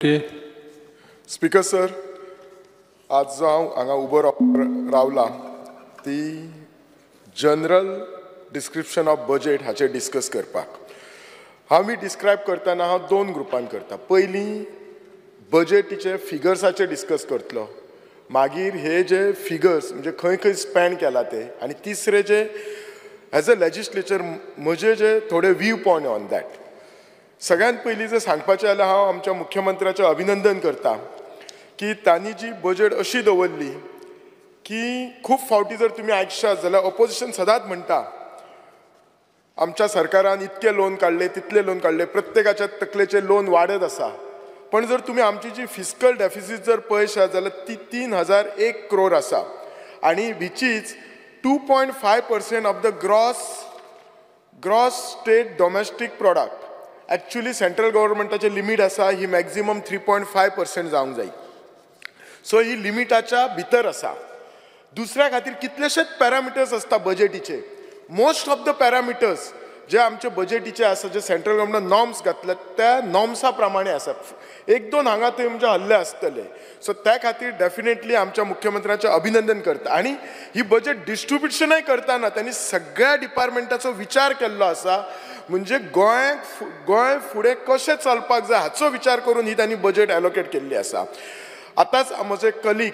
Speaker sir, आज जो हांगा उबो रावला ती जनरल डिस्क्रिप्शन ऑफ बजेट हाचेर डिस्कस करपाक. हांव डिस्क्रायब करतना हांव दोन ग्रुपान करता. पयलीं बजेटीचे फिगर्साचेर डिस्कस करतलो, मागीर हे जे फिगर्स म्हणजे खंय खंय स्पेंड केला ते, आनी तिसरे जे एज अ लेजिस्लेचर म्हजे जे थोडे व्यू पॉयंट ऑन दॅट. सगळ्यांत पयलीं जर सांगपाचें जाल्यार हांव आमच्या मुख्यमंत्र्याचें अभिनंदन करता की तांणी जी बजेट अशी दवरली की खूब फावटी जर तुमी आयकशात जाल्यार ऑपोजिशन सदांच म्हणटा आमच्या सरकारान इतके लोन काडले तितले लोन काडले, प्रत्येकाच्या तकलेचे लोन वाडत आसा. पण जर तुमी आमची जी फिस्कल डेफिसीट जर पळयशात जाल्यार ती 3001 करोड आसा, आनी which is 2.5% of the gross state domestic product. Actually central गव्हर्मेंटाचे लिमीट आसा ही मॅक्झिमम 3.5% जावंक जाय. सो ही लिमिटाच्या भितर आसा. दुसऱ्या खातीर कितलेशेच पॅरामिटर्स आसता बजेटीचे. मोस्ट ऑफ द पॅरामिटर्स जे आमचे बजेटीचे आसा, जे सेंट्रल गव्हर्मेंटान नॉर्म्स घातल्यात त्या नॉर्म्सा प्रमाणे आसा. एक दोन हांगा थंय म्हणजे हल्ले आसतले. सो त्या खातीर डेफिनेटली आमच्या मुख्यमंत्र्याचें अभिनंदन करता. आनी ही बजेट डिस्ट्रिब्युशनय करतना त्यांनी सगळ्या डिपार्टमेंटाचो विचार केल्लो आसा. म्हणजे गोंय फुडें कशें चलपाक जाय हाचो विचार करून ही त्यांनी बजेट एलोकेट केल्ली आसा. आतांच म्हजे कलीग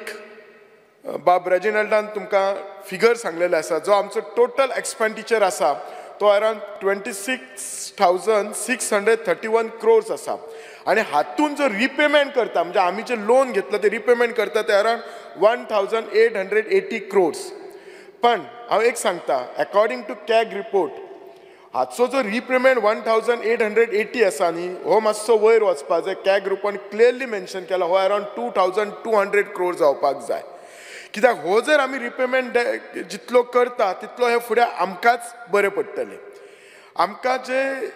बाब रेजिनाल्डान तुमकां फिगर सांगलेले आसा. जो आमचो टोटल एक्सपेंडिचर आसा तो अरावंड 26,631 क्रोर्स आसा. आनी हातून जो रिपेमेंट करता म्हणजे आमी जे लोन घेतलं ते रिपेमेंट करता ते अरावंड 1,880 क्रोर्स. पण हांव एक सांगता, अकॉर्डिंग टू कॅग रिपोर्ट हाचो जो रिपेमेंट 1,880 आसा न्ही, हो मातसो वयर वचपाक जाय. कॅग ग्रुपान क्लियरली मेन्शन केला हो अरावंड 2,200 क्रोर जावपाक जाय. कित्याक हो जर आमी रिपेमेंट जितलो करता तितलो हे फुडें आमकांच बरें पडटलें. आमकां जे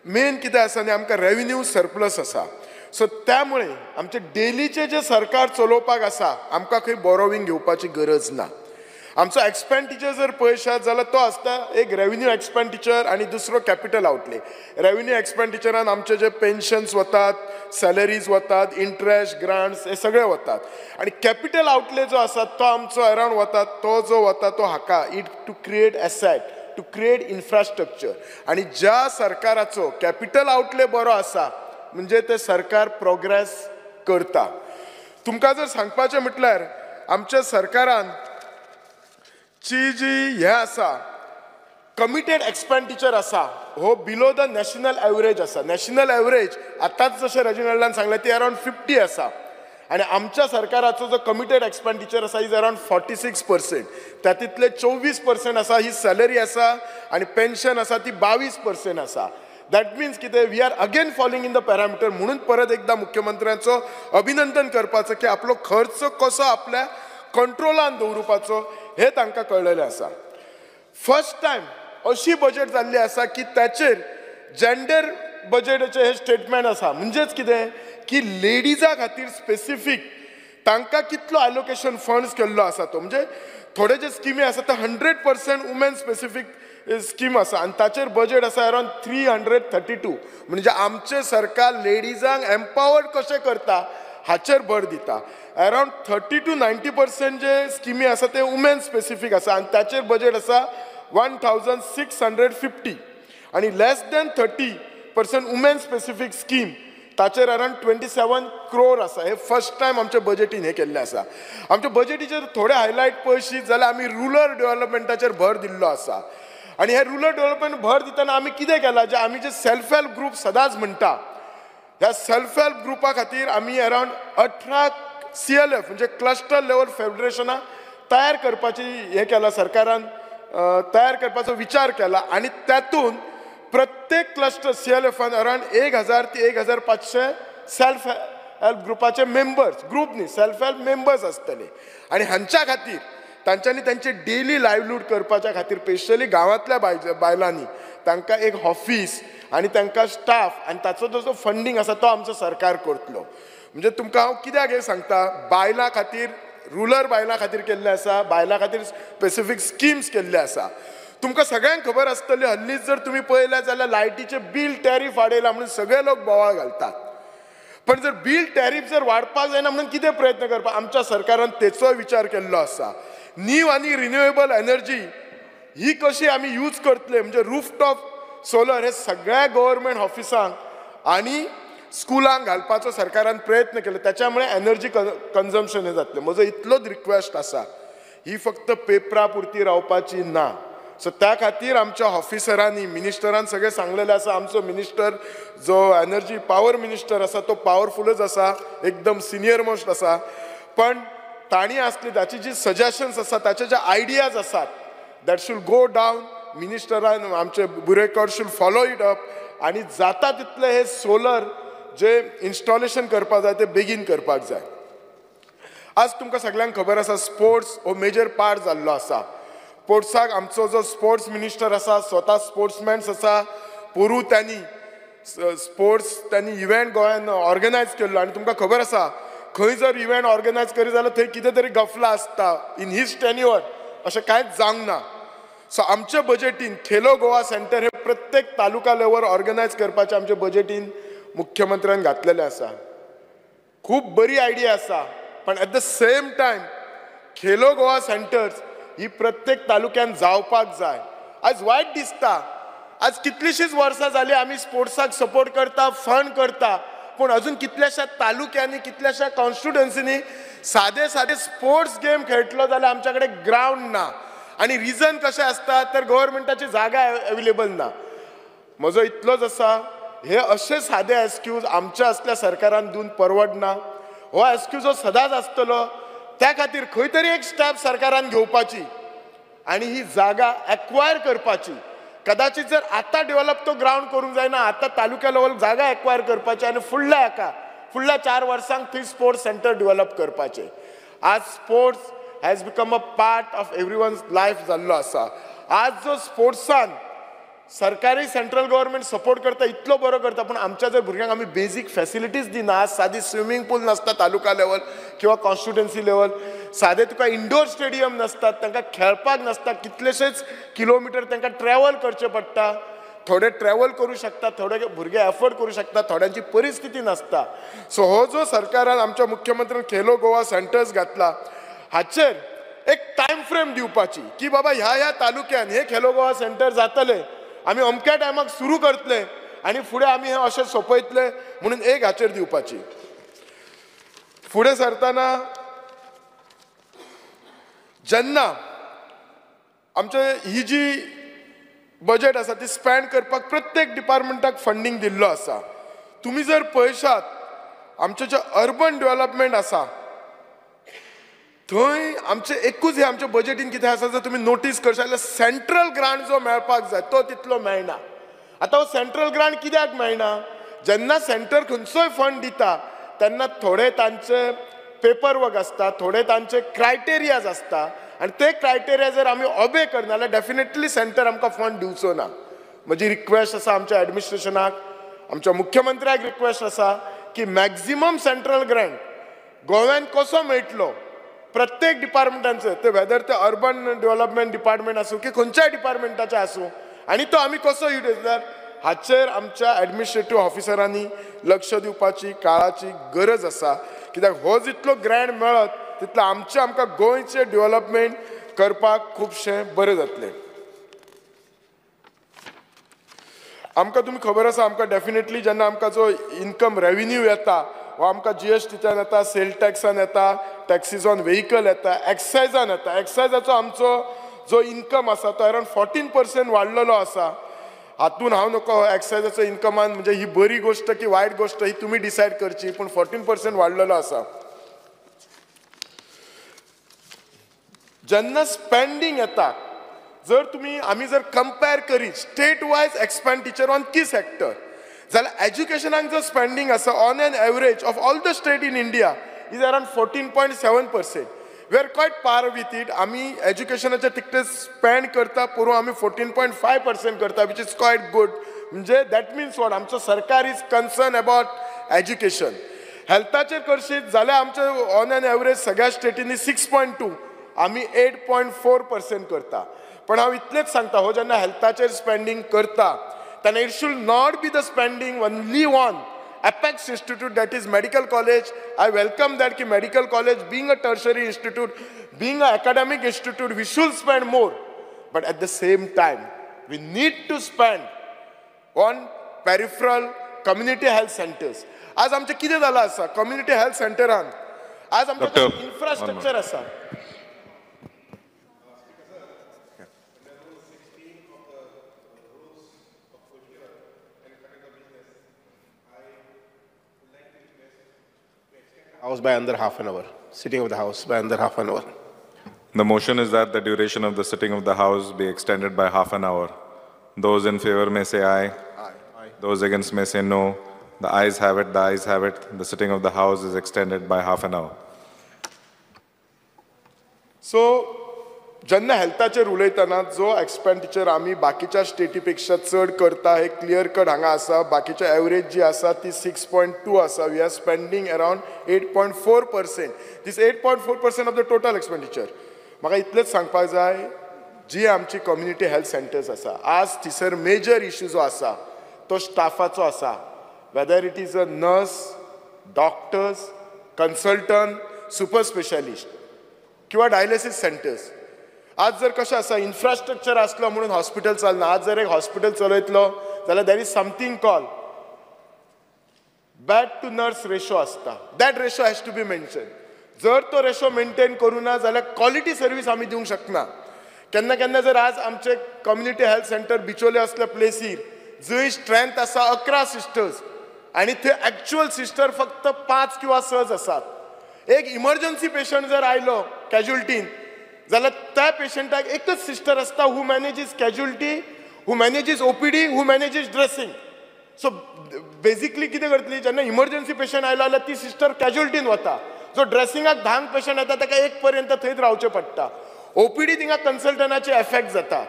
मेन कितें आसा न्ही, आमकां रेव्हेन्यू सरप्लस आसा. सो त्यामुळे आमचे डेलीचे जे सरकार चलोवपाक आसा आमकां खंय बॉरोवींग घेवपाची गरज ना. आमचो एक्सपेंडिचर जर पळयशात जाल्यार तो आसता एक रेव्हेन्यू एक्सपेंडिचर आनी दुसरो कॅपिटल आउटले. रेव्हेन्यू एक्सपेंडिचरान आमचे जे पेन्शन्स वतात, सॅलरीज वतात, इंट्रेस्ट, ग्रांट्स हे सगळे वतात. आनी कॅपिटल आउटले जो आसा तो आमचो अरावंड वता, तो जो वता तो हाका it to create asset, to create infrastructure. आनी ज्या सरकाराचो कॅपिटल आउटले बरो आसा म्हणजे ते सरकार प्रोग्रेस करता. तुमकां जर सांगपाचें म्हटल्यार आमच्या सरकारान ची जी हे आसा कमिटेड एक्सपेंडिचर आसा हो बिलो द नॅशनल एवरेज आसा. नॅशनल एवरेज आतांच जशें रेजिनाल्डान सांगलें ती अरावंड 50 आसा. आनी आमच्या सरकाराचो जो कमिटेड एक्सपेंडिचर आसा इज अरावंड 46%. तातूंतले 24% आसा ही सॅलरी आसा आनी पेन्शन आसा ती 22% आसा. दॅट मिन्स कितें, we are again following in the parameter. म्हणून परत एकदा मुख्यमंत्र्यांचो अभिनंदन करपाचो की आपलो खर्च कसो आपल्या कंट्रोलान दवरुपाचो हे तांकां कळलेलें आसा. फर्स्ट टायम अशी बजेट जाल्ली आसा की ताचेर जेंडर बजेटाचें हे स्टेटमेंट आसा. म्हणजेच कितें की लेडीजा खातीर स्पेसिफीक तांकां कितलो एलोकेशन फंड्स केल्लो आसा तो. म्हणजे थोडे जे स्किमी आसा ते 100% वुमेन स्पेसिफीक स्कीम आसा आनी ताचेर बजेट आसा अरावंड 332. म्हणजे आमचें सरकार लेडीजांक एम्पावर्ड कशें करता हाचेर भर दिता. अरावंड 30 to 90% जे स्किमी आसा ते वुमेन स्पेसिफीक आसा आनी ताचेर बजेट आसा 1,650. आनी लेस दॅन 30% वुमेन स्पेसिफीक स्कीम ताचेर अरावंड 27 क्रोर आसा. हे फर्स्ट टायम आमच्या बजेटीन हे केल्लें आसा. आमच्या बजेटीचेर थोडे हायलायट पळयशीत जाल्यार आमी रुरल डेव्हलपमेंटाचेर भर दिल्लो आसा. आनी हे रुरल डेव्हलपमेंट भर दितना आमी कितें केलां, जे आमी जे सेल्फ हेल्प ग्रुप सदांच म्हणटा ह्या सेल्फ हेल्प ग्रुपा खातीर आमी अरावंड 18 CLF म्हणजे क्लस्टर लेवल फेडरेशनां तयार करपाची हे केला. सरकारान तयार करपाचो विचार केला आनी तातूंत प्रत्येक क्लस्टर CLFान अरावंड 1,000 ते 1,500 सेल्फ हेल्प ग्रुपाचे मेंबर्स, ग्रुप न्ही सेल्फ हेल्प मेंबर्स आसतले. आनी हांच्या खातीर तांच्यांनी तांचे डेली लायव्हलीहूड करपाच्या खातीर स्पेशली गांवांतल्या बायलांनी तांकां एक ऑफिस आनी तांकां स्टाफ आनी ताचो जो फंडींग आसा तो आमचो सरकार करतलो. म्हणजे तुमकां हांव कित्याक हे सांगता, बायलां खातीर रुरल बायलां खातीर केल्लें आसा, बायलां खातीर स्पेसिफीक स्किम्स केल्ले आसा. तुमकां सगळ्यांक खबर आसतली हल्लीच जर तुमी पळयलें जाल्यार लायटीचे बील टॅरीफ वाडयला म्हणून सगळे लोक बोवाळ घालतात. पण जर बील टॅरिफ जर वाडपाक जायना म्हणून कितें प्रयत्न करपाक आमच्या सरकारान तेचो विचार केल्लो आसा. नीव आनी रिन्युएबल एनर्जी ही कशी आमी यूज करतले म्हणजे रूफटॉप सोलर हे सगळ्या गव्हर्मेंट ऑफिसांक आनी स्कुलांक घालपाचो सरकारान प्रयत्न केलो. त्याच्यामुळे एनर्जी कन्झम्पशन हे जातलें. म्हजो इतलोच रिक्वेस्ट आसा, ही फक्त पेपरा पुरती रावपाची ना. सो त्या खातीर आमच्या ऑफिसरांनी मिनिस्टरान सगळें सांगलेलें आसा. आमचो मिनिस्टर जो एनर्जी पावर मिनिस्टर आसा तो पावरफुलच आसा, एकदम सिनियर मोस्ट आसा. पण ताणी असली ताची जी सजेशन्स आसा ताचे जे आयडियाज आसात दॅट शूड गो डावन, मिनिस्टरान आमचे बुरेकर शूड फॉलो इट अप आणि जाता तितले हे सोलर जे इन्स्टॉलेशन करपाक जाय ते बेगीन करपाक जाय. आज तुमकां सगळ्यांक खबर आसा स्पोर्ट्स हो मेजर पार्ट जाल्लो आसा. स्पोर्ट्साक आमचो जो स्पोर्ट्स मिनिस्टर आसा स्वता स्पोर्ट्समॅन्स आसा. पोरू त्यांनी इव्हेंट गोंयान ऑर्गनायज केल्लो आनी तुमकां खबर आसा खंय जर इव्हेंट ऑर्गनायज करी जाल्यार थंय कितें तरी गफला आसता. इन हीज टेन्युअर अशें कांयच जावंक ना. सो आमचे बजेटीन खेलो गोवा सेंटर हे प्रत्येक तालुका लेवल ऑर्गनायज करपाचे आमचे बजेटीन मुख्यमंत्र्यान घातलेले आसा. खूब बरी आयडिया आसा. पण at the same time Khelo Goa centres ही प्रत्येक तालुक्यान जावपाक जाय. आज वायट दिसता, आज कितलीशीच वर्सां जाली आमी स्पोर्ट्साक सपोर्ट करता, फंड करता, पूण अजून कितल्याशा तालुक्यांनी कितल्याशा कॉन्स्टिट्युएन्सीनी सादे स्पोर्ट्स गेम खेळटलो जाल्यार आमच्या कडेन ग्रावंड ना. आणि रिजन कशें आसता तर गव्हर्मेंटाची जागा अवेलेबल ना. म्हजो इतलोच आसा, हे अशे सादे एक्सक्यूज आमच्या असल्या सरकारान दिवन परवडना. हो एक्सक्यूज हो सदांच आसतलो. त्या खातीर खंय तरी एक स्टेप सरकारान घेवपाची आणि ही जागा एक्वायर करपाची. कदाचित जर आता डेव्हलप तो ग्राउंड करूंक जायना, आता तालुक्या लेवल जागा एक्वायर करपाची आणि फुडल्या 4 वर्सांक थंय स्पोर्ट्स सेंटर डेव्हलप करपाचे. आज sports has become a part of everyone's life जाल्लो आसा. आज जो स्पोर्ट्सान सरकारी सेंट्रल गव्हर्मेंट सपोर्ट करता इतलो बरो करता, पण आमच्या जर भुरग्यांक आमी बेजीक फॅसिलिटीज दिना. आज सादी स्विमींग पूल नासता तालुका लेवल किंवा कॉन्स्टिट्युएन्सी लेवल. सादे तुका इंडोर स्टेडियम नसतात, तांकां खेळपाक नसता. कितलेशेच किलोमिटर तांकां ट्रॅव्हल करचें पडटा. थोडे ट्रॅव्हल करू शकता, थोडे भुरगे एफोर्ड करू शकता, थोड्यांची परिस्थिती नसता. सो हो जो सरकारान आमच्या मुख्यमंत्र्यान खेलो गोवा सेंटर्स घातला हाचेर एक टायम फ्रेम दिवपाची की बाबा ह्या तालुक्यान हे खेलो गोवा सेंटर जातले, आमी अमक्या टायमाक सुरू करतले आणि फुडें आमी हे अशें सोंपयतले म्हणून एक हाचेर दिवपाची. फुडें सरतना जेन्ना आमचे ही जी बजेट आसा ती स्पेंड करपाक प्रत्येक डिपार्टमेंटाक फंडींग दिल्लो आसा. तुमी जर पळयशात आमचे जे अर्बन डेव्हलपमेंट आसा थंय आमचे एकूच हे आमच्या बजेटीन कितें आसा जर तुमी नोटीस करशात जाल्यार सेंट्रल ग्रांट जो मेळपाक जाय तो तितलो मेळना. आतां हो सेंट्रल ग्रांट कित्याक मेळना? जेन्ना सेंटर खंयचोय फंड दिता तेन्ना थोडे तांचे पेपर वर्क आसता, थोडे तांचे क्रायटेरियाज आसता आणि ते क्रायटेरिया जर आमी ओबे करना जाल्यार डेफिनेटली सेंटर आमकां फंड दिवचो ना. म्हजी रिक्वेस्ट आसा आमच्या एडमिनिस्ट्रेशनाक, आमच्या मुख्यमंत्र्याक रिक्वेस्ट आसा की मॅक्झिमम सेंट्रल ग्रांट गोव्यान कसो मेळटलो प्रत्येक डिपार्टमेंटांचे, ते वेदर ते अर्बन डेव्हलपमेंट डिपार्टमेंट आसूं की खंयच्याय डिपार्टमेंटाचे आसूं, आणि तो आमी कसो युटिलायज हाचेर आमच्या एडमिनिस्ट्रेटिव्ह ऑफिसरांनी लक्ष दिवपाची काळाची गरज आसा. कित्याक हो जितलो ग्रँड मेळत तितलो आमकां गोंयचें डेव्हलपमेंट करपाक खुबशें बरें जातलें. आमकां तुमी खबर आसा आमकां डेफिनेटली जेन्ना आमकां जो इनकम रेव्हेन्यू येता हो आमकां GSTच्यान येता, सेल टॅक्सान येता, टॅक्सीज ऑन व्हेहिकल येता, एक्सायजान येता. एक्सायजाचो आमचो जो इनकम आसा तो अरावंड 14% वाडलेलो आसा. हातून हांव नको एक्सायजाचो इनकमान म्हणजे ही बरी गोष्ट की वायट गोष्ट ही तुमी डिसायड करची, पूण 14% वाडलेलो आसा. जेन्ना स्पेंडींग येता जर तुमी आमी जर कंपेर करीत state wise expenditure on key sector जाल्यार एज्युकेशनाक जो स्पेंडींग आसा on an average of all the state in India is around 14.7%. We are quite par with it. आमी एज्युकेशनाचे तिकटे स्पेंड करता पुरो आमी 14.5% करता, विच इज क्वायट गुड. म्हणजे दॅट मिन्स वॉट आमचो सरकार इज कन्सर्न अबाउट एज्युकेशन. हेल्थाचेर करशीत जाल्यार आमचे ऑन एन एवरेज सगळ्या स्टेटींनी 6.2, आमी 8.4% करता. पण हांव इतलेंच सांगता हो जेन्ना हेल्थाचेर स्पेंडींग करता तेन्ना it should not be the spending only on Apex Institute, that is medical college. I welcome that ki medical college being a tertiary institute, being an academic institute, we should spend more. But at the same time, we need to spend on peripheral community health centers. आज आमचे कितें जाला आसा community health centeraन आज आमचे infrastructure आसा. House by under half an hour, sitting of the house by under half an hour. The motion is that the duration of the sitting of the House be extended by half an hour. Those in favor may say aye. Aye. Those against may say no. The ayes have it, the ayes have it. The sitting of the House is extended by half an hour. So, जेन्ना हेल्थाचेर उलयतना जो expenditure आमी बाकीच्या स्टेटीपेक्षा चड करता हे clear cut हांगा आसा. बाकीचे एवरेज जी आसा ती 6.2 आसा. We are spending around 8.4%. This 8.4% of the total expenditure. म्हाका इतलेंच सांगपाक जाय, जी आमची कम्युनिटी हेल्थ सेंटर्स आसा आज थिसर मेजर इश्यू जो आसा तो स्टाफाचो आसा. Weather it is a nurse, doctors, consultant, super specialist किंवा डायलिसीस सेंटर्स. आज जर कशें आसा इन्फ्रास्ट्रक्चर आसलो म्हणून हॉस्पिटल चलना. आज जर एक हॉस्पिटल चलयतलो जाल्यार there is something call bed to nurse ratio आसता. That ratio has to be mention. जर तो रेशो मेंटेन करूना जाल्यार क्वॉलिटी सर्वीस आमी दिवंक शकना. केन्ना केन्ना जर आज आमचे कम्युनिटी हेल्थ सेंटर बिचोले असल्या प्लेसीर जंय स्ट्रेंथ आसा 11 सिस्टर्स आनी थंय एक्चुअल सिस्टर फक्त 5 किंवा 6 आसात. एक इमर्जन्सी पेशंट जर आयलो कॅज्युअल्टीन जाल्यार त्या पेशंटाक एकच सिस्टर आसता हू मॅनेजीस कॅज्युअल्टी, हू मॅनेजीस ओपीडी, हू मॅनेजीस ड्रेसिंग. सो बेसिकली कितें करतली जेन्ना इमर्जन्सी पेशंट आयलो जाल्यार ती सिस्टर कॅज्युअल्टीन वता. जो ड्रेसिंगाक 10 पेशंट येता ताका 1 पर्यंत थंयच रावचें पडटा. ओपीडी थिंगा कन्सल्टंटाचे एफेक्ट जाता.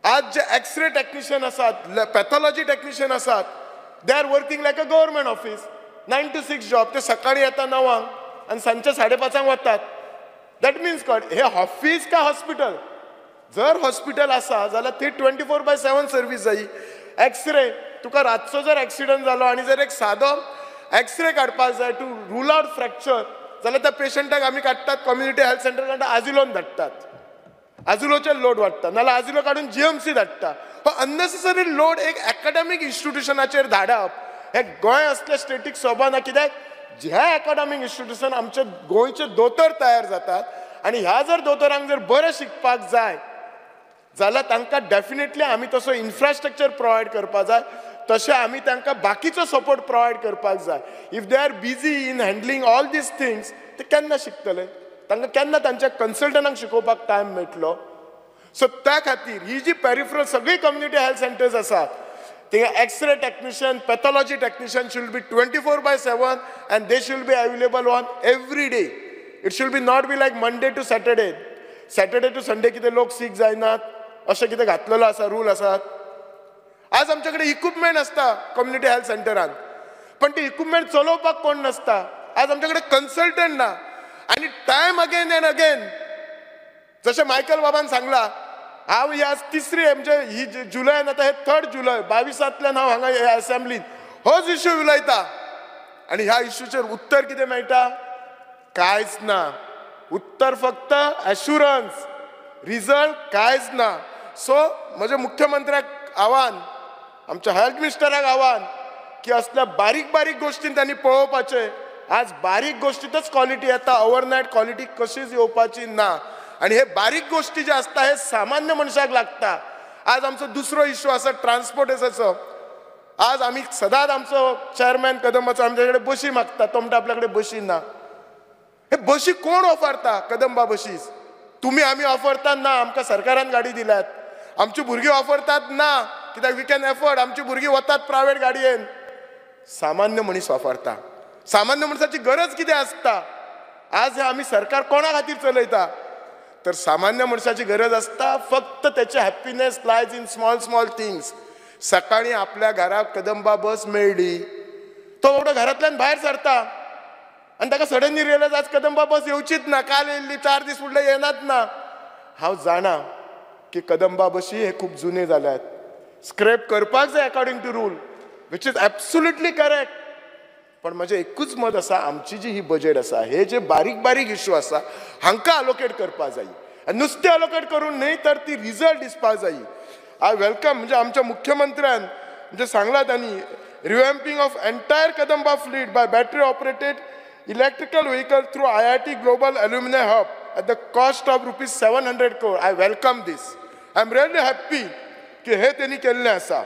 आज जे एक्सरे टेक्निशियन आसात, पॅथॉलॉजी टेक्निशियन आसात, they are working like a government office. 9 to 6 job. ते सकाळी येता 9 आणि सांजचे 5:30 वतात. दॅट मिन्स कट हे ऑफिस का हॉस्पिटल. जर हॉस्पिटल आसा जाल्यार थंय 24/7 सर्वीस जायी. एक्सरे तुका रातचो जर एक्सिडंट जालो आनी जर एक सादो एक्सरे काडपाक जाय टू रूल आउट फ्रॅक्चर जाल्यार त्या पेशंटाक आमी काडटात कम्युनिटी हेल्थ सेंटर काडटा आजिलोन धाडटात. आजिलोचे लोड वाडटा नाल्यार आजिलो काडून जीएमसी धाडटा. हो अननेसेसरी लोड एक एकाडेमीक इन्स्टिट्यूशनाचेर धाडप हे गोंय असल्या स्टेटीक सोबना. कित्याक ह्या एकाडेमीक इन्स्टिट्यूशन आमचे गोंयचे दोतोर तयार जातात आनी ह्या जर दोतोरांक जर बरें शिकपाक जाय जाल्यार तांकां डेफिनेटली आमी तसो इन्फ्रास्ट्रक्चर प्रोवायड करपाक जाय. तशें आमी तांकां बाकीचो सपोर्ट प्रोवायड करपाक जाय. If they are busy in handling all these things ते केन्ना शिकतले. तांकां केन्ना तांच्या कन्सल्टंटांक शिकोवपाक टायम मेळटलो. सो त्या खातीर ही जी पेरिफरल सगळी कम्युनिटी हेल्थ सेंटर्स आसात थिंगा x-ray technician, pathology technician should be 24/7 and they should be available on every day. It should be not be like Monday to Saturday. Saturday to Sunday कितें लोक sick जायनात अशें कितें घातलेलो आसा rule आसात. आज आमचे कडेन इक्विपमेंट आसता कम्युनिटी हेल्थ सेंटरान पण ते इक्विपमेंट चलोवपाक कोण नासता. आज आमचे कडेन कन्सल्टंट ना आनी टायम अगेन एंड अगेन जशें मायकल बाबान सांगला हांव ह्या तिसरी म्हणजे ही जुलयान आता हे 3rd जुलय 22तल्यान हांव हांगा ह्या असेंब्लीन होच इश्यू उलयता आनी ह्या इश्यूचेर उत्तर कितें मेळटा कांयच ना. उत्तर फक्त एश्युरन्स, रिजल्ट कांयच ना. सो म्हजे मुख्यमंत्र्याक आव्हान, आमच्या हेल्थ मिनिस्टराक आव्हान की असल्या बारीक बारीक गोष्टीन त्यांनी पळोवपाचे. आज बारीक गोष्टीतच क्वालिटी येता, ओव्हरनायट क्वालिटी कशीच येवपाची ना. आणि हे बारीक गोष्टी जे असतात हे सामान्य मनशाक लागता. आज आमचो दुसरो इश्यू आसा ट्रान्सपोर्टेशनाचो. आज आम्ही सदांच आमचो चेअरमॅन कदंबाचो आमचे कडेन बशी मागता, तो म्हणटा आपल्या कडेन बशी ना. हे बशी कोण ऑफरता? कदंबा बशीस. तुम्ही आम्ही ऑफरतात ना, आमकां सरकारान गाडी दिल्यात. आमची भुरगीं ऑफरतात ना कित्याक वी कॅन एफोर्ड. आमची भुरगीं वतात प्रायव्हेट गाडयेन. सामान्य मनीस वापरता. सामान्य मनशाची गरज कितें आसता? आज हे आम्ही सरकार कोणा खातीर चलयता? तर सामान्य मनशाची गरज असता फक्त त्याचे happiness lies in small small things. सकाळी आपल्या घराक कदंबा बस मेळ्ळी, तो बाबडो घरांतल्यान भायर सरता आनी ताका सडनली रियलायज आज कदंबा बस येवचीच ना, काल येयल्ली 4 दीस फुडले येनात ना. हांव जाणा की कदंबा बशी हे खूब जुने जाल्यात. स्क्रॅप करपाक जाय according to rule which is absolutely correct. पण म्हजें एकूच मत आसा, आमची जी ही बजेट आसा, हे जे बारीक बारीक इश्यू आसा हांकां अलोकेट करपा जाय. आनी नुस्तें अलोकेट करून न्हय तर ती रिजल्ट दिसपाक जाय. आय वेलकम म्हणजे आमच्या मुख्यमंत्र्यान म्हणजे सांगलां त्यांनी revamping of entire Kadamba fleet by battery operated electrical vehicle through IIT global alumni hub at the cost of ₹700 crore. I welcome this. I am really happy की हे त्यांनी केल्लें आसा.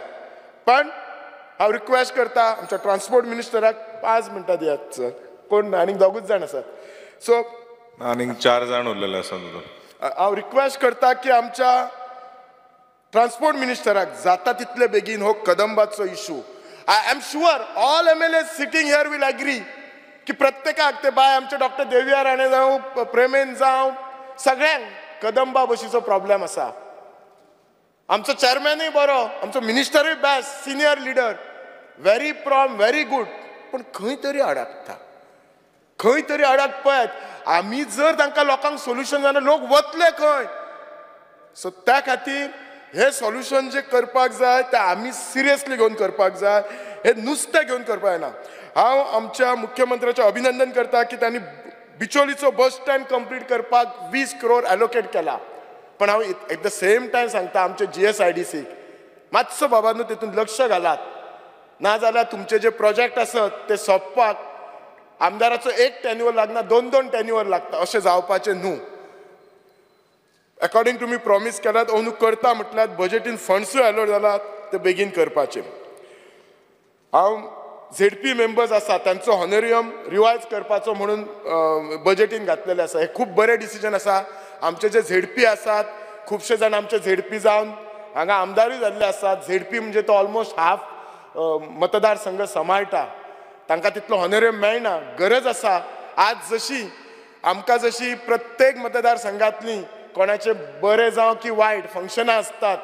पण हांव रिक्वेस्ट करता आमच्या ट्रान्सपोर्ट मिनिस्टराक 5 मिनटां दियात सर. कोण आनीक दोगूच जाण आसात. सो आनीक 4 जाण उरलेले आसात. हांव रिक्वेस्ट करता की आमच्या ट्रान्सपोर्ट मिनिस्टराक जाता तितले बेगीन हो कदंबाचो issue. I am sure all MLAs sitting here will agree की प्रत्येकाक ते बाय आमचे डॉक्टर देविया राणे जावं प्रेमेन जावं सगळ्यांक कदंबा बशीचो प्रॉब्लेम आसा. आमचो चेअरमॅनूय बरो, आमचो मिनिस्टरूय बेस्ट, सिनियर लिडर, व्हेरी प्रॉम, व्हेरी गूड. पण खंय तरी अडकता, खंय तरी अडकपत. आमी जर तांकां लोकांक सोल्युशन जाल्यार लोक वतले खंय. सो त्या खातीर हे सोल्युशन जे करपाक जाय ते आमी सिरियसली घेवन करपाक जाय. हे नुस्तें घेवन करपाक जायना. हांव आमच्या मुख्यमंत्र्याचें अभिनंदन करता की त्यांनी बिचोलीचो बस स्टँड कंप्लीट करपाक 20 crore एलोकेट केला. पण हांव एट द सेम टायम सांगता आमचे GSIDCक मातसो बाबांनो तितून लक्ष घालात. नाजाल्यार तुमचे जे प्रोजेक्ट आसत ते सोंपपाक आमदाराचो एक टेन्युअर लागना, 2 टेन्युअर लागता. अशें जावपाचें न्हू. अकॉर्डिंग टू मी प्रॉमीस केलात अंदू करता म्हटल्यार बजेटीन फंड्सूय अलॉट जालात ते बेगीन करपाचे. हांव ZP मेंबर्स आसा त्यांचो हॉनोरियम रिवायज करपाचो म्हणून बजेटीन घातलेले आसा. हे खूब बरें डिसिजन आसा. आमचे जे ZP आसात खुबशे जाण आमचे ZP जावन हांगा आमदारूय जाल्ले आसात. ZP म्हणजे तो ऑलमोस्ट हाफ मतदारसंघ सांबाळटा. तांकां तितलो हॉनोरियम मेळना. गरज आसा आज जशी आमकां जशी प्रत्येक मतदारसंघांतली कोणाचे बरें जावं की वायट फंक्शनां असतात,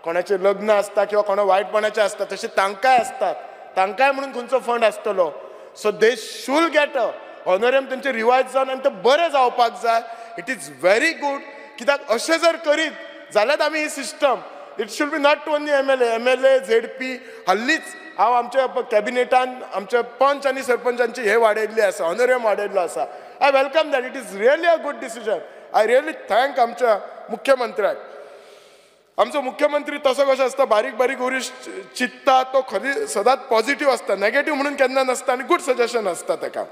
कोणाचे लग्न आसता किंवा कोणा वायटपणाचे आसता, तशें तांकांय असतात. तांकांय म्हणून खंयचो फंड आसतलो. So they should get a honorarium त्यांचे रिवायज जावन आनी ते बरें जावपाक जाय. It is very good. कित्याक अशें जर करीत जाल्यार आमी ही system it should be not only MLA ZP. हल्लीच हांव आमच्या कॅबिनेटान आमच्या पंच आनी सरपंचांची हे वाडयल्ली आसा, हॉनोरियम वाडयल्लो आसा. I welcome that. It is really a good decision. I really thank आमच्या मुख्यमंत्र्याक. आमचो मुख्यमंत्री तसो कशें आसता बारीक बारीक उरी चिंतता तो खरी सदांच पॉझिटिव्ह आसता. नेगेटिव्ह म्हणून केन्ना नसता आनी गुड सजेशन आसता ताका.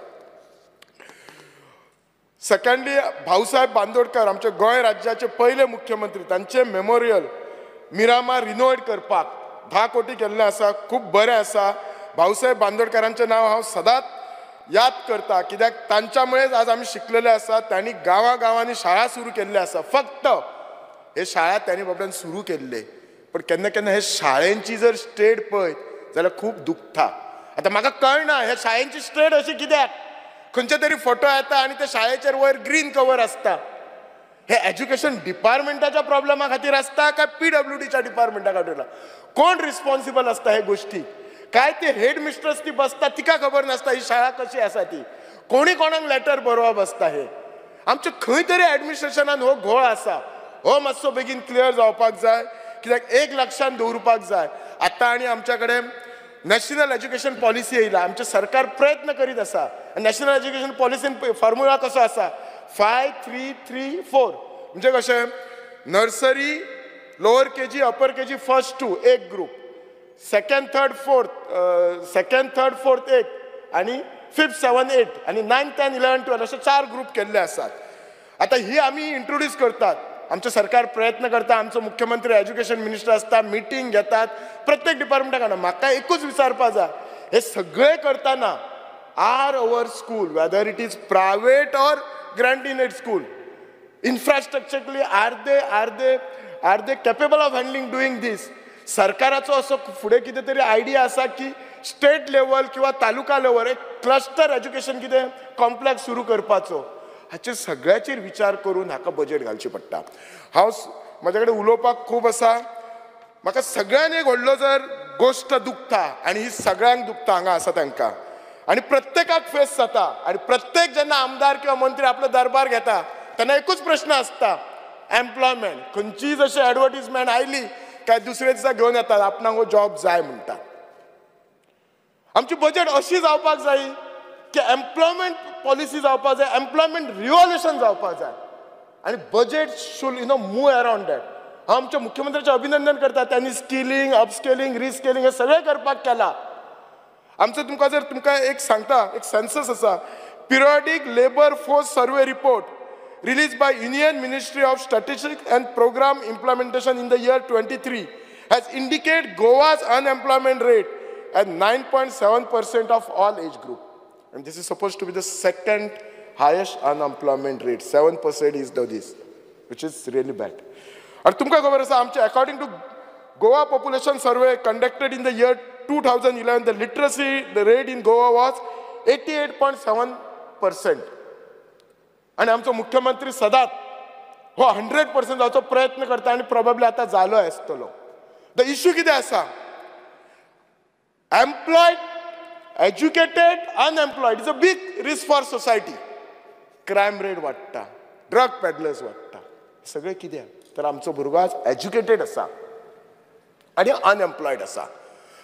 सेकंडली भाऊसाहेब बांदोडकर आमचे गोंय राज्याचे पहिले मुख्यमंत्री, तांचे मेमोरियल मिरामार रिनोवेट करपाक 10 कोटी केल्लें आसा. खूब बरें आसा. भाऊसाहेब बांदोडकरांचें नांव हांव सदांच याद करता कित्याक तांच्यामुळेच आज आमी शिकलेले आसा. त्यांनी गांवांनी शाळा सुरू केल्ले आसा. फक्त हे शाळा त्यांनी बाबड्यान सुरू केल्ले. पण केन्ना केन्ना हे शाळेंची जर स्टेट पळयत जाल्यार खूब दुखता. आतां म्हाका कळना हे शाळेंची स्टेट अशी कित्याक. खंयचे तरी फोटो येता आनी त्या शाळेचेर वयर ग्रीन कवर आसता. हे एज्युकेशन डिपार्टमेंटाच्या प्रॉब्लेमा खातीर आसता काय PWDच्या डिपार्टमेंटा खातीर? कोण रिस्पॉन्सिबल आसता हे गोष्टी? काय ते हेड मिस्ट्रेस ती बसता तिका खबर नासता ही शाळा कशी आसा ती? कोणी कोणाक लेटर बरोवप आसता? हे आमचे खंय तरी एडमिनिस्ट्रेशनान हो घोळ आसा. हो मातसो बेगीन क्लियर जावपाक जाय. कित्याक एक लक्षान दवरपाक जाय आतां आनी आमच्या कडेन नॅशनल एज्युकेशन पॉलिसी येयला. आमचे सरकार प्रयत्न करीत आसा. नॅशनल एज्युकेशन पॉलिसीन फॉर्म्युला कसो आसा 5-3-3-4 म्हणजे कशें नर्सरी, लोअर KG, अपर KG, फर्स्ट 2 एक ग्रुप, सेकंड थर्ड फोर्थ एक आणि 5th 7th 8th आणि 9th 10th 11th 12 असे 4 ग्रुप केल्ले आसात. आता ही आमी इंट्रोड्यूस करतात. आमचे सरकार प्रयत्न करता. आमचो मुख्यमंत्री एज्युकेशन मिनिस्टर आसता, मिटींग घेतात प्रत्येक डिपार्टमेंटाक. म्हाका एकूच विचारपा जाय हे सगळे करतना are our school whether it is private or grant in aid school infrastructurally are they capable of handling doing this? सरकाराचो असो फुडें कितें तरी आयडिया आसा की स्टेट लेवल किंवा तालुका लेवल एक क्लस्टर एज्युकेशन कितें कॉम्प्लेक्स सुरू करपाचो? हाचेर सगळ्याचेर विचार करून हाका बजेट घालची पडटा. हांव म्हाजे कडेन उलोवपाक खूब आसा. म्हाका सगळ्यान एक व्हडलो जर गोश्ट दुखता आनी ही सगळ्यांक दुखता हांगा आसा तांकां आनी प्रत्येकाक फेस जाता. आनी प्रत्येक जेन्ना आमदार किंवा मंत्री आपलो दरबार घेता तेन्ना एकूच प्रश्न आसता एम्प्लॉयमेंट. खंयचीय जशी एडवर्टिजमेंट आयली काय दुसरे दिसा घेवन येतात आपणाक हो जॉब जाय म्हणटा. आमची बजेट अशी जावपाक जाय की एम्प्लॉयमेंट पॉलिसी जावपाक जाय, एम्प्लॉयमेंट रिव्हॉल्युशन जावपाक जाय आणि budget should move around that. हांव आमच्या मुख्यमंत्र्याचें अभिनंदन करता, त्यांनी स्किलिंग, अपस्किलिंग, रिस्किलिंग हे सगळें करपाक केला. आमचं तुमकां एक सांगता, एक सेन्सस आसा, periodic labour force survey report released by Union Ministry of Statistics and Program Implementation in the year 23 has indicated Goa's unemployment rate at 9.7% of all age group. And this is supposed to be the second highest unemployment rate. 7% is this, which is really bad. And तुमकां खबर आसा, आमचे according to Goa population survey conducted in the year 2011, the literacy rate in Goa was 88.7%. आणि आमचो मुख्यमंत्री सदांच हो 100% जावचो प्रयत्न करता आणि प्रोबेबली आता जालो आसतलो. द इश्यू कितें आसा, employed, educated, unemployed is a big risk for society. Crime rate वाडटा, ड्रग पेडलर्स वाडटा, सगळें कित्याक तर आमचो भुरगो आज एज्युकेटेड आसा आणि अनएम्प्लॉयड आसा.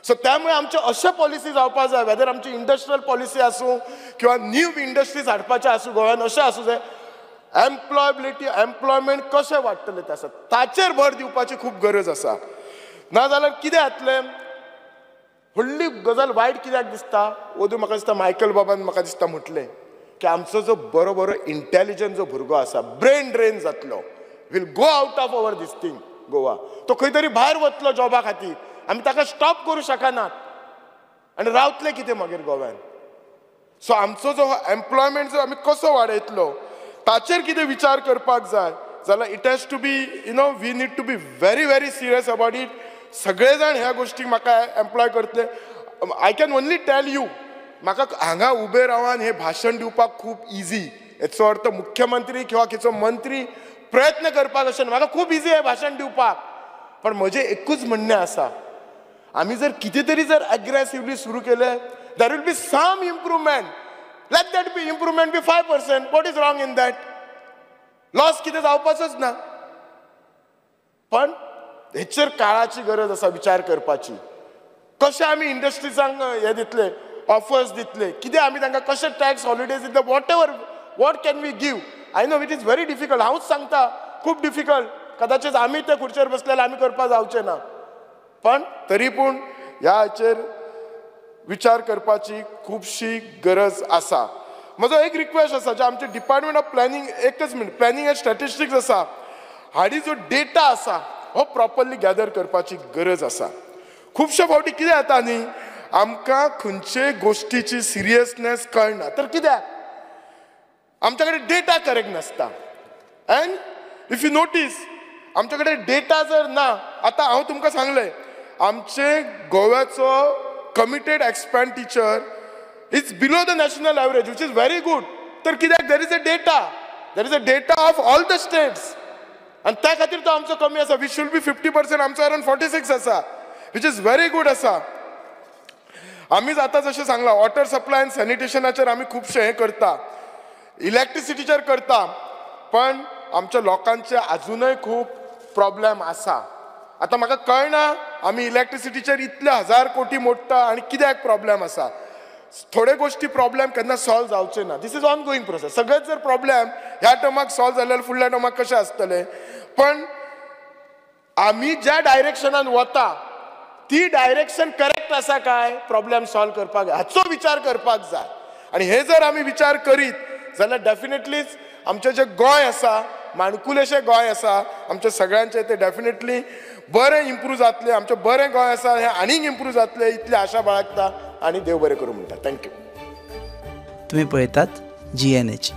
सो त्यामुळे आमचे अशे पॉलिसी जावपाक जाय, वेदर आमची इंडस्ट्रियल पॉलिसी आसूं किंवा न्यू इंडस्ट्रीज हाडपाचे आसूं गोंयांत, अशें आसूं जाय एम्प्लॉयबिलिटी, एम्प्लॉयमेंट कशें वाडटलें तें आसा ताचेर भर दिवपाची खूब गरज आसा. नाजाल्यार कितें जातलें, व्हडली गजाल वायट कित्याक दिसता, ओदू म्हाका दिसता मायकल बाबान म्हाका दिसता म्हटलें की आमचो जो बरो बरो इंटेलिजंट जो भुरगो आसा, ब्रेन ड्रेन जातलो, will go out of our this thing Goa, तो खंय तरी भायर वतलो जॉबा खातीर, आमी ताका स्टॉप करूं शकनात आनी रावतले कितें मागीर गोव्यान. सो आमचो जो एम्प्लॉयमेंट जो आमी कसो वाडयतलो ताचेर कितें विचार करपाक जाय जाल्यार it has to be we need to be very very serious about it. सगळे जाण ह्या गोष्टीक म्हाका एम्प्लॉय करतले. I can only tell you, म्हाका हांगा उबे रावन हें भाशण दिवपाक खूब इजी. हेचो अर्थ मुख्यमंत्री किंवा खंयचो मंत्री प्रयत्न करपाक अशें म्हाका खूब इजी हें भाशण दिवपाक. पण म्हजें एकूच म्हणणें आसा, आमी जर कितें तरी जर एग्रेसिवली सुरू केलें, there will be some improvement. Let that be improvement be 5%. What is wrong in that? Loss कितें जावपाचोच ना. पण हेचेर काळाची गरज आसा विचार करपाची. कशें आमी इंडस्ट्रीजांक हे दितले, ऑफर्स दितले, कितें आमी तांकां कशें टॅक्स हॉलिडेज दितले, whatever what can we give. I know it is very difficult, हांवूच सांगता खूब डिफिकल्ट. कदाचित आमी त्या खुर्चेर बसलेले आमी करपाक जावचें ना. पण तरी पूण ह्या हाचेर विचार करपाची खूबशी गरज आसा. म्हजो एक रिक्वेस्ट आसा, जे आमचे डिपार्टमेंट ऑफ प्लॅनिंग, एकच मिनट, प्लॅनिंग एंड स्टॅटिस्टिक्स आसा, हाडी जो डेटा आसा हो प्रॉपरली गॅदर करपाची गरज आसा. खुबशे फावटी कितें जाता न्ही, आमकां खंयचे गोश्टीची सिरियसनेस कळना. तर कित्याक? आमच्या कडेन डेटा करेक्ट नासता. एंड इफ यू नोटीस, आमचे कडेन डेटा जर ना, आतां हांव तुमकां सांगलें आमचे गोव्याचो committed expenditure is below the national average, which is very good. तर कित्याक? There is a data of all the states आनी त्या खातीर तो आमचो कमी आसा. वी शूड बी 50%, आमचो अराउंड 46 आसा, विच इज व्हेरी गुड आसा. आमी आतां जशें सांगलां, वॉटर सप्लाय आनी सॅनिटेशनाचेर आमी खुबशें हें करता, इलेक्ट्रिसिटीचेर करता, पण आमच्या लोकांचे अजूनय खूब प्रॉब्लेम आसा. आतां म्हाका कळना आमी इलेक्ट्रिसिटीचेर इतले 1000 कोटी मोडटा आनी कित्याक प्रॉब्लेम आसा. थोडे गोष्टी प्रॉब्लेम केन्ना सॉल्व जावचे ना. This is ongoing process. सगळेच जर प्रॉब्लेम ह्या टर्माक सॉल्व जाल्यार फुडल्या टर्माक कशें आसतलें. पण आमी ज्या डायरेक्शनान वता ती डायरेक्शन करेक्ट आसा काय प्रॉब्लेम सॉल्व करपाक, हाचो विचार करपाक जाय. आनी हे जर आमी विचार करीत जाल्यार डेफिनेटलीच आमचें जें गोंय आसा, माणकुलेशें गोंय आसा आमच्या सगळ्यांचें, तें डेफिनेटली बरें इम्प्रूव जातलें. आमचें बरें गोंय आसा हें आनीक इम्प्रूव जातलें, इतली आशा बाळगता. आनी देव बरें करूं म्हणटा. थँक्यू. तुम्ही पळयतात GNH.